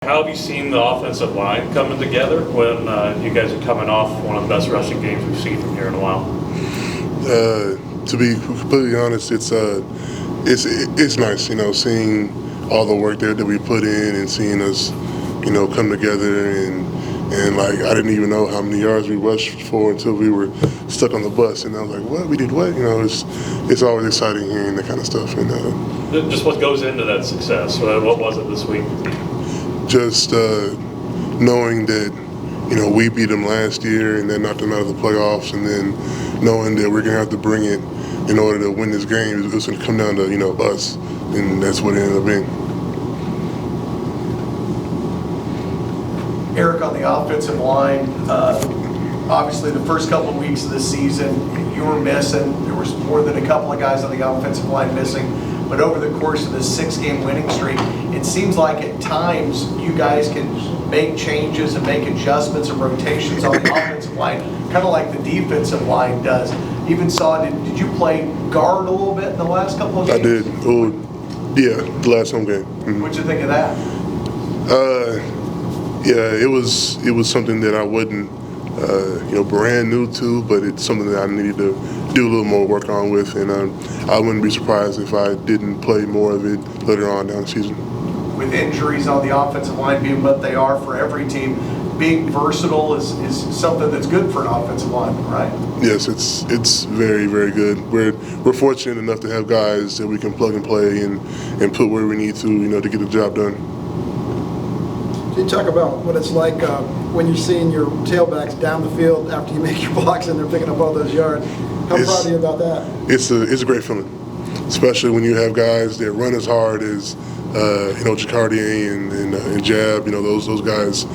How have you seen the offensive line coming together when you guys are coming off one of the best rushing games we've seen from here in a while? To be completely honest, it's nice, seeing all the work there that we put in and seeing us, come together and like I didn't even know how many yards we rushed for until we were stuck on the bus, and I was like, what? We did what? It's always exciting hearing that kind of stuff. And just what goes into that success? What was it this week? just knowing that we beat them last year and that knocked them out of the playoffs, and then knowing that we're gonna have to bring it in order to win this game. It's gonna come down to us, and that's what it ended up being. Eric, on the offensive line, obviously the first couple of weeks of the season you were missing. There was more than a couple of guys on the offensive line missing. But over the course of this 6-game winning streak, it seems like at times you guys can make changes and make adjustments and rotations on the offensive line, kind of like the defensive line does. Even saw, did you play guard a little bit in the last couple of games? I did. Yeah, the last home game. Mm-hmm. What'd you think of that? Yeah, it was something that I wasn't brand new to, but it's something that I needed to do a little more work on with, and I wouldn't be surprised if I didn't play more of it later on down the season. With injuries on the offensive line being what they are for every team, being versatile is something that's good for an offensive lineman, right? Yes, it's very, very good. We're fortunate enough to have guys that we can plug and play and put where we need to get the job done. Can you talk about what it's like when you're seeing your tailbacks down the field after you make your blocks and they're picking up all those yards? How proud are you about that? It's a great feeling, especially when you have guys that run as hard as Jacardier and Jab. Those guys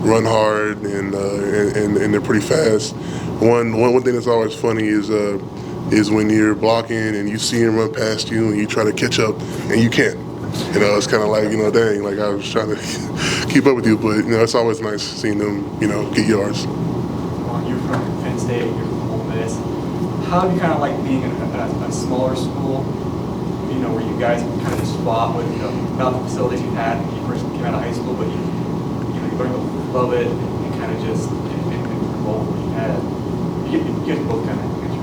run hard and they're pretty fast. One thing that's always funny is when you're blocking and you see him run past you and you try to catch up and you can't. It's kind of like, dang, like I was trying to keep up with you, but, it's always nice seeing them, get yards. You're from Penn State, you're from Ole Miss. How do you kind of like being in a smaller school, where you guys can kind of just swap with, not the facilities you had when you first came out of high school, but you learn to love it and kind of just involve what you had. You guys both kind of answer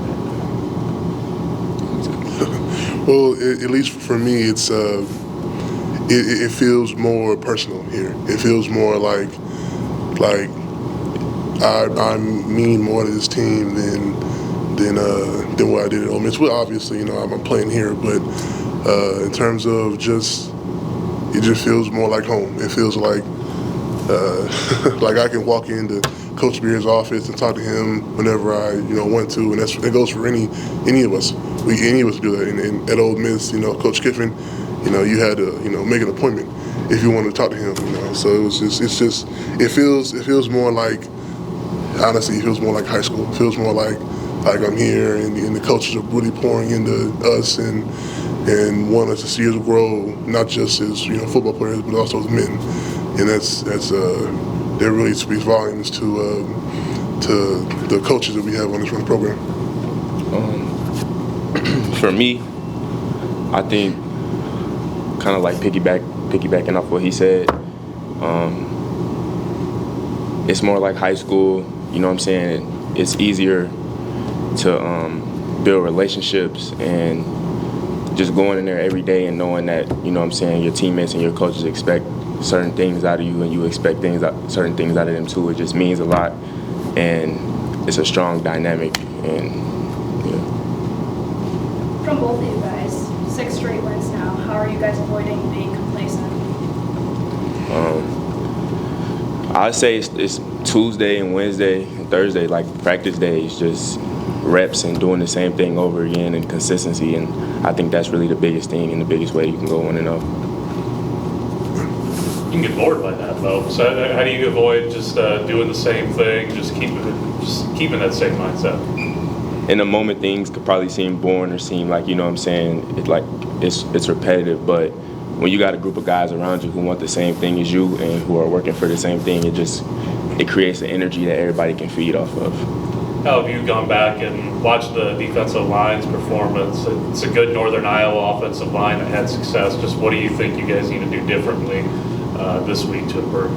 that. Well, at least for me, it feels more personal here. It feels more like I mean more to this team than what I did at Ole Miss. Well, obviously, I'm playing here, but in terms of it just feels more like home. It feels like like I can walk into Coach Beard's office and talk to him whenever I want to, and it goes for any of us. Any of us do that. And at Ole Miss, Coach Kiffin, you had to make an appointment if you wanted to talk to him. So it feels more like, honestly, it feels more like high school. It feels more like I'm here and the coaches are really pouring into us and want us to see us grow, not just as football players, but also as men. And that really speaks volumes to the coaches that we have on this run program. For me, I think kind of like piggybacking off what he said, it's more like high school. It's easier to build relationships and just going in there every day and knowing that your teammates and your coaches expect certain things out of you and you expect certain things out of them too. It just means a lot, and it's a strong dynamic. And from both of you guys, 6 straight wins now. How are you guys avoiding being complacent? I'd say it's Tuesday and Wednesday and Thursday, like practice days, just reps and doing the same thing over again and consistency. And I think that's really the biggest thing and the biggest way you can go 1-0. You can get bored by that, though. So how do you avoid just doing the same thing, just keeping that same mindset? In the moment, things could probably seem boring or seem like, it's repetitive. But when you got a group of guys around you who want the same thing as you and who are working for the same thing, it creates an energy that everybody can feed off of. How have you gone back and watched the defensive line's performance? It's a good Northern Iowa offensive line that had success. Just what do you think you guys need to do differently this week to improve?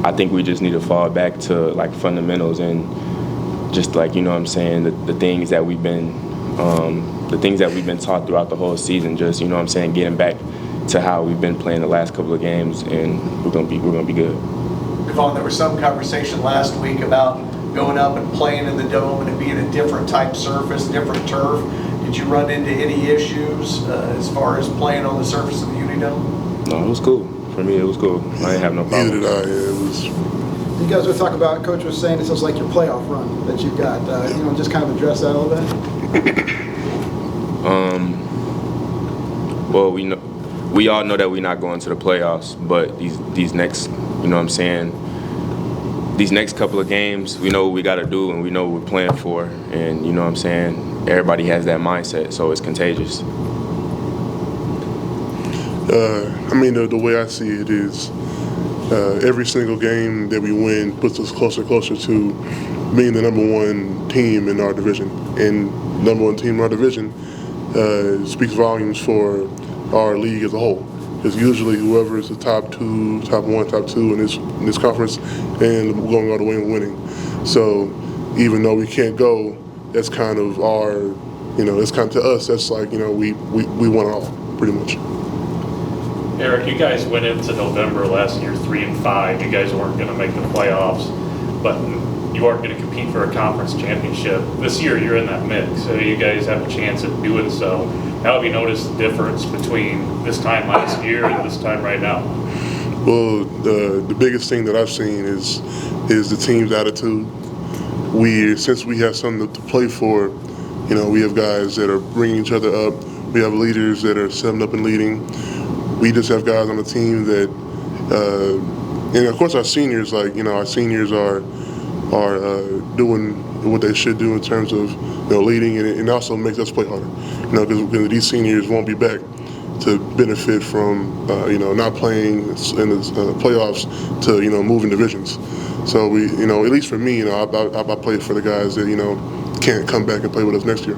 I think we just need to fall back to like fundamentals and just like, you know what I'm saying, the things that we've been taught throughout the whole season, just, you know what I'm saying, getting back to how we've been playing the last couple of games, and we're gonna be good. Devon, there was some conversation last week about going up and playing in the dome and it being a different type surface, different turf. Did you run into any issues as far as playing on the surface of the Unidome? No, it was cool. For me, it was cool. I didn't have no problem. Neither did I. Yeah, it was. You guys were talking about, Coach was saying this is like your playoff run that you've got. Just kind of address that a little bit. Well, we all know that we're not going to the playoffs, but these next, you know what I'm saying, these next couple of games, we know what we got to do and we know what we're playing for, and you know what I'm saying, everybody has that mindset, so it's contagious. The way I see it is every single game that we win puts us closer to being the number one team in our division. And number one team in our division speaks volumes for our league as a whole. Because usually whoever is the top one, top two in this conference, and going all the way and winning. So even though we can't go, that's kind of our, it's kind of to us. That's like we won it all pretty much. Eric, you guys went into November last year 3-5. You guys weren't going to make the playoffs, but you aren't going to compete for a conference championship. This year, you're in that mix, so you guys have a chance at doing so. How have you noticed the difference between this time last year and this time right now? Well, the biggest thing that I've seen is the team's attitude. Since we have something to play for, we have guys that are bringing each other up. We have leaders that are stepping up and leading. We just have guys on the team that, and of course our seniors, our seniors are doing what they should do in terms of leading, and it also makes us play harder. Because these seniors won't be back to benefit from not playing in the playoffs to moving divisions. So we at least for me, I play for the guys that can't come back and play with us next year.